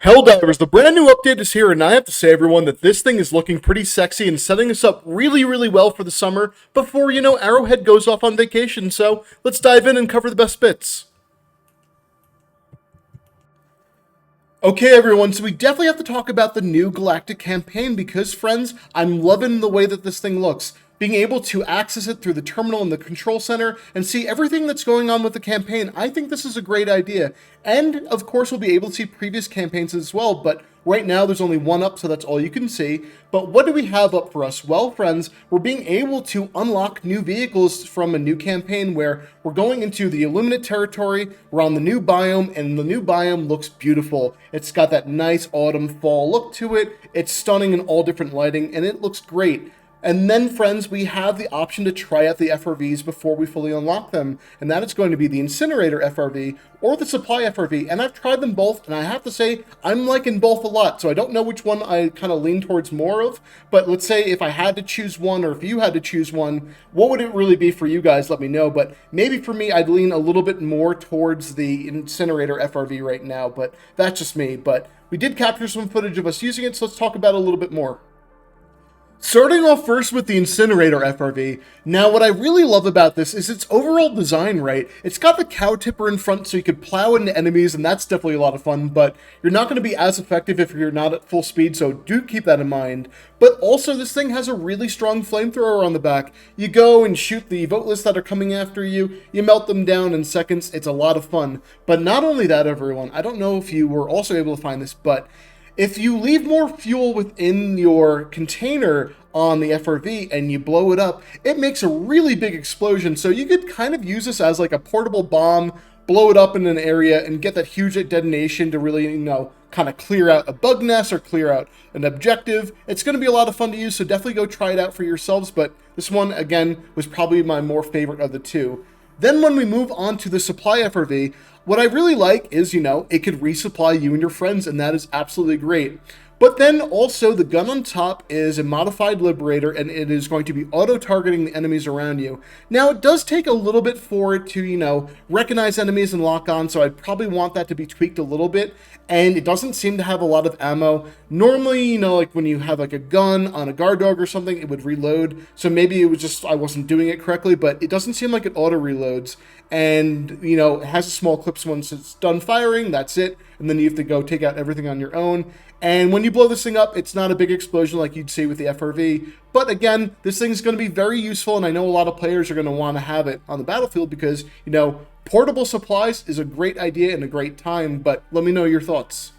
Helldivers, the brand new update is here, and I have to say, everyone, that this thing is looking pretty sexy and setting us up really well for the summer before, Arrowhead goes off on vacation, so let's dive in and cover the best bits. Okay, everyone, so we definitely have to talk about the new Galactic campaign because, friends, I'm loving the way that this thing looks. Being able to access it through the terminal in the control center and see everything that's going on with the campaign, I think this is a great idea. And, of course, we'll be able to see previous campaigns as well, but right now there's only one up, so that's all you can see. But what do we have up for us? Well, friends, we're being able to unlock new vehicles from a new campaign where we're going into the Illuminate territory, we're on the new biome, and the new biome looks beautiful. It's got that nice autumn fall look to it, it's stunning in all different lighting, and it looks great. And then, friends, we have the option to try out the FRVs before we fully unlock them. And that is going to be the Incinerator FRV or the Supply FRV. And I've tried them both, and I have to say, I'm liking both a lot. So I don't know which one I kind of lean towards more of. But let's say if I had to choose one, or if you had to choose one, what would it really be for you guys? Let me know. But maybe for me, I'd lean a little bit more towards the Incinerator FRV right now. But that's just me. But we did capture some footage of us using it, so let's talk about it a little bit more. Starting off first with the Incinerator FRV. Now, what I really love about this is its overall design, right? It's got the cow tipper in front so you could plow into enemies, and that's definitely a lot of fun, but you're not going to be as effective if you're not at full speed, so do keep that in mind. But also, this thing has a really strong flamethrower on the back. You go and shoot the voteless that are coming after you, you melt them down in seconds, it's a lot of fun. But not only that, everyone, I don't know if you were also able to find this, but if you leave more fuel within your container on the FRV and you blow it up, it makes a really big explosion. So you could kind of use this as like a portable bomb, blow it up in an area and get that huge detonation to really, kind of clear out a bug nest or clear out an objective. It's going to be a lot of fun to use, so definitely go try it out for yourselves. But this one, again, was probably my more favorite of the two. Then when we move on to the Supply FRV, what I really like is, it could resupply you and your friends, and that is absolutely great. But then also the gun on top is a modified Liberator, and it is going to be auto-targeting the enemies around you. Now, it does take a little bit for it to, recognize enemies and lock on, so I'd probably want that to be tweaked a little bit. And it doesn't seem to have a lot of ammo. Normally, like when you have like a gun on a guard dog or something, it would reload. So maybe it was just I wasn't doing it correctly, but it doesn't seem like it auto-reloads. And, it has a small clips once it's done firing, that's it. And then you have to go take out everything on your own. And when you blow this thing up, it's not a big explosion like you'd see with the FRV. But again, this thing's going to be very useful, and I know a lot of players are going to want to have it on the battlefield because, portable supplies is a great idea and a great time, but let me know your thoughts.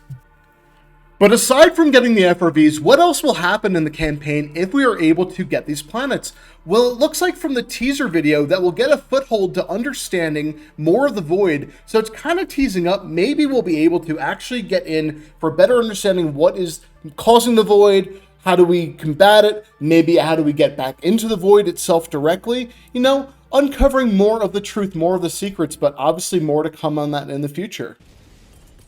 But aside from getting the FRVs, what else will happen in the campaign if we are able to get these planets? Well, it looks like from the teaser video that we'll get a foothold to understanding more of the Void, so it's kind of teasing up. Maybe we'll be able to actually get in for better understanding what is causing the Void, how do we combat it, maybe how do we get back into the Void itself directly, uncovering more of the truth, more of the secrets, but obviously more to come on that in the future.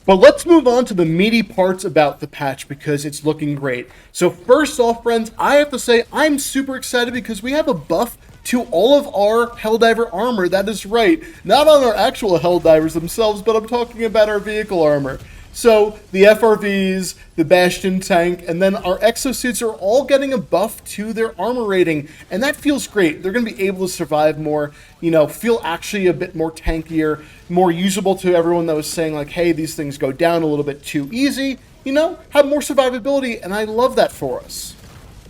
But let's move on to the meaty parts about the patch because it's looking great. So first off, friends, I have to say I'm super excited because we have a buff to all of our Helldiver armor. That is right, not on our actual Helldivers themselves, but I'm talking about our vehicle armor. So the FRVs, the Bastion tank, and then our exosuits are all getting a buff to their armor rating, and that feels great. They're going to be able to survive more, feel actually a bit more tankier, more usable to everyone that was saying like, hey, these things go down a little bit too easy, have more survivability, and I love that for us.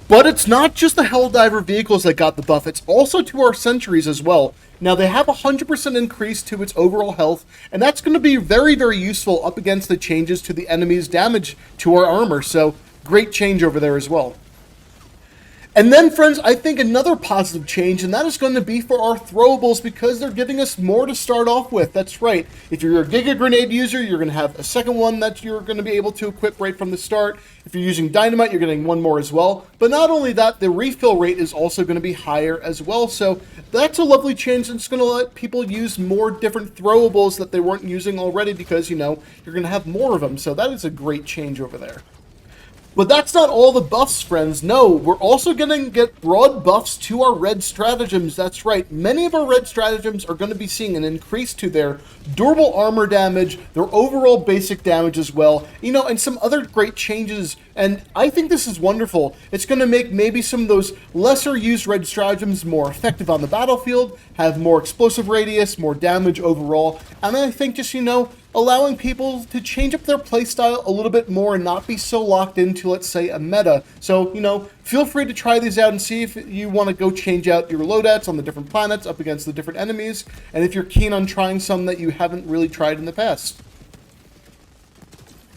But it's not just the Helldiver vehicles that got the buff, it's also to our sentries as well. Now, they have a 100% increase to its overall health, and that's going to be very useful up against the changes to the enemy's damage to our armor, so great change over there as well. And then, friends, I think another positive change, and that is going to be for our throwables because they're giving us more to start off with. That's right. If you're a Giga Grenade user, you're going to have a second one that you're going to be able to equip right from the start. If you're using Dynamite, you're getting one more as well. But not only that, the refill rate is also going to be higher as well. So that's a lovely change. It's going to let people use more different throwables that they weren't using already because, you're going to have more of them. So that is a great change over there. But that's not all the buffs, friends. No, we're also going to get broad buffs to our red stratagems. That's right. Many of our red stratagems are going to be seeing an increase to their durable armor damage, their overall basic damage as well, you know, and some other great changes. And I think this is wonderful. It's going to make maybe some of those lesser used red stratagems more effective on the battlefield, have more explosive radius, more damage overall. And I think just, you know, allowing people to change up their playstyle a little bit more and not be so locked into, let's say, a meta. So, you know, feel free to try these out and see if you want to go change out your loadouts on the different planets up against the different enemies, and if you're keen on trying some that you haven't really tried in the past.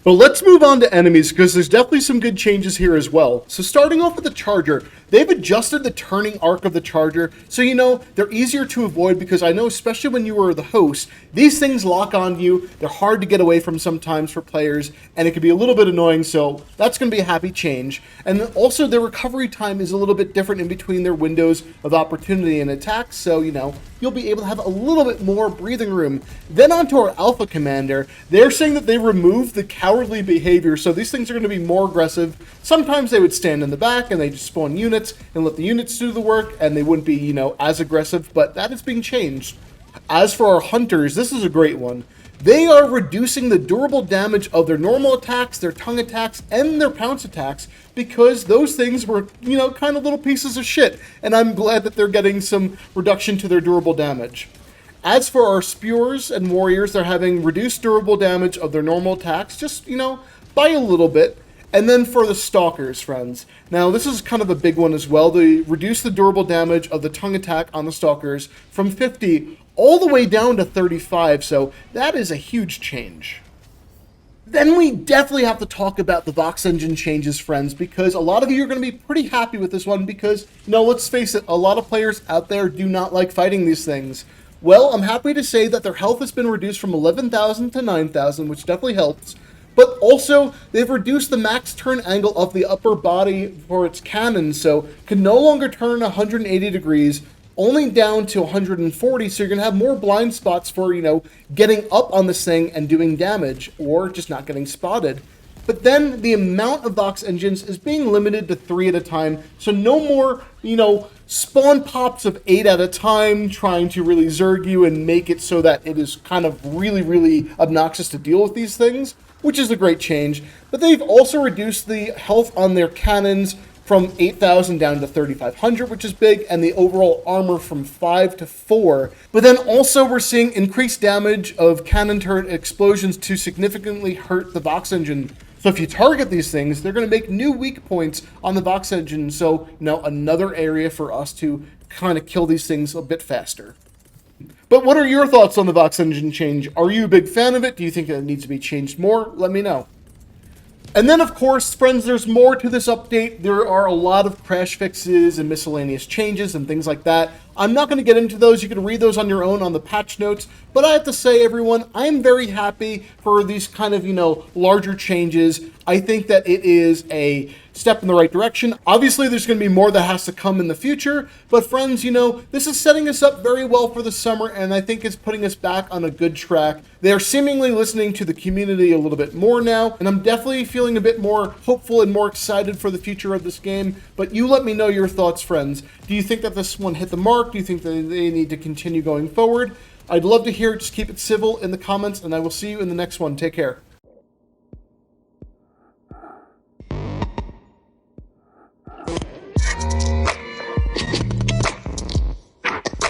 But let's move on to enemies, because there's definitely some good changes here as well. So starting off with the Charger, they've adjusted the turning arc of the Charger, so you know, they're easier to avoid, because I know especially when you were the host, these things lock on you, they're hard to get away from sometimes for players, and it can be a little bit annoying, so that's going to be a happy change. And also their recovery time is a little bit different in between their windows of opportunity and attacks, so you know, you'll be able to have a little bit more breathing room. Then onto our Alpha Commander, they're saying that they removed the cowardly behavior, so these things are going to be more aggressive. Sometimes they would stand in the back and they just spawn units and let the units do the work, and they wouldn't be, you know, as aggressive, but that is being changed. As for our Hunters, this is a great one. They are reducing the durable damage of their normal attacks, their tongue attacks, and their pounce attacks, because those things were, you know, kind of little pieces of shit, and I'm glad that they're getting some reduction to their durable damage. As for our Spewers and Warriors, they're having reduced durable damage of their normal attacks, just, you know, by a little bit. And then for the Stalkers, friends. Now, this is kind of a big one as well. They reduce the durable damage of the tongue attack on the Stalkers from 50 all the way down to 35, so that is a huge change. Then we definitely have to talk about the Vox Engine changes, friends, because a lot of you are going to be pretty happy with this one because, you know, let's face it, a lot of players out there do not like fighting these things. Well, I'm happy to say that their health has been reduced from 11,000 to 9,000, which definitely helps. But also, they've reduced the max turn angle of the upper body for its cannon, so can no longer turn 180 degrees, only down to 140, so you're going to have more blind spots for, you know, getting up on this thing and doing damage, or just not getting spotted. But then the amount of Vox engines is being limited to 3 at a time, so no more, you know, spawn pops of 8 at a time trying to really zerg you and make it so that it is kind of really, really obnoxious to deal with these things, which is a great change. But they've also reduced the health on their cannons from 8,000 down to 3,500, which is big, and the overall armor from 5 to 4. But then also we're seeing increased damage of cannon turret explosions to significantly hurt the Vox engine. So if you target these things, they're going to make new weak points on the Vox engine, so, you know, another area for us to kind of kill these things a bit faster. But what are your thoughts on the Vox engine change? Are you a big fan of it? Do you think it needs to be changed more? Let me know. And then, of course, friends, there's more to this update. There are a lot of crash fixes and miscellaneous changes and things like that. I'm not going to get into those. You can read those on your own on the patch notes. But I have to say, everyone, I'm very happy for these kind of, you know, larger changes. I think that it is a step in the right direction. Obviously, there's going to be more that has to come in the future. But friends, you know, this is setting us up very well for the summer, and I think it's putting us back on a good track. They are seemingly listening to the community a little bit more now, and I'm definitely feeling a bit more hopeful and more excited for the future of this game. But you let me know your thoughts, friends. Do you think that this one hit the mark? Do you think that they need to continue going forward? I'd love to hear it. Just keep it civil in the comments, and I will see you in the next one. Take care.